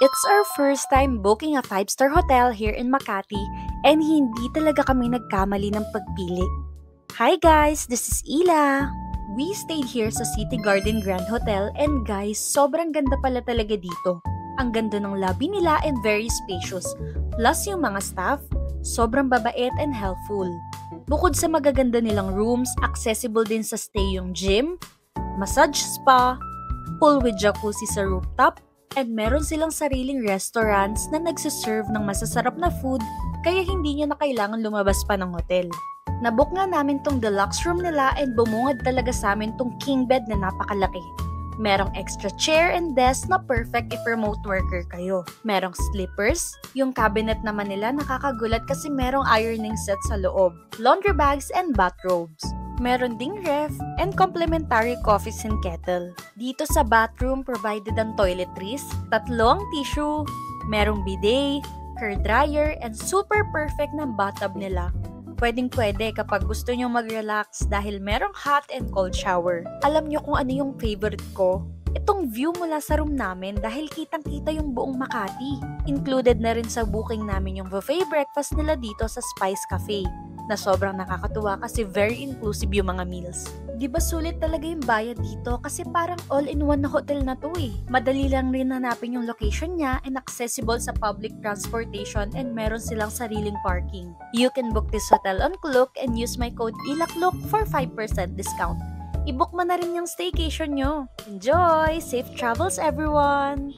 It's our first time booking a 5-star hotel here in Makati and hindi talaga kami nagkamali ng pagpili. Hi guys, this is Ila. We stayed here sa City Garden Grand Hotel and guys, sobrang ganda pala talaga dito. Ang ganda ng lobby nila and very spacious. Plus yung mga staff, sobrang babait and helpful. Bukod sa magaganda nilang rooms, accessible din sa stay yung gym, massage spa, pool with jacuzzi sa rooftop, and meron silang sariling restaurants na nagsiserve ng masasarap na food kaya hindi niya na kailangan lumabas pa ng hotel. Nabook nga namin tong deluxe room nila and bumungad talaga sa amin tong king bed na napakalaki. Merong extra chair and desk na perfect if remote worker kayo. Merong slippers, yung cabinet naman nila nakakagulat kasi merong ironing set sa loob, laundry bags and bathrobes. Meron ding ref and complimentary coffees and kettle. Dito sa bathroom, provided ang toiletries, 3 tissue, merong bidet, hair dryer, and super perfect na bathtub nila. Pwedeng-pwede kapag gusto nyo mag-relax dahil merong hot and cold shower. Alam nyo kung ano yung favorite ko? Itong view mula sa room namin dahil kitang-kita yung buong Makati. Included na rin sa booking namin yung buffet breakfast nila dito sa Spice Cafe, na sobrang nakakatuwa kasi very inclusive yung mga meals. Di ba sulit talaga yung bayad dito kasi parang all-in-one na hotel na to eh. Madali lang rin hanapin yung location niya and accessible sa public transportation and meron silang sariling parking. You can book this hotel on Klook and use my code ILAKLOOK for 5% discount. I-book mo na rin yung staycation nyo. Enjoy! Safe travels everyone!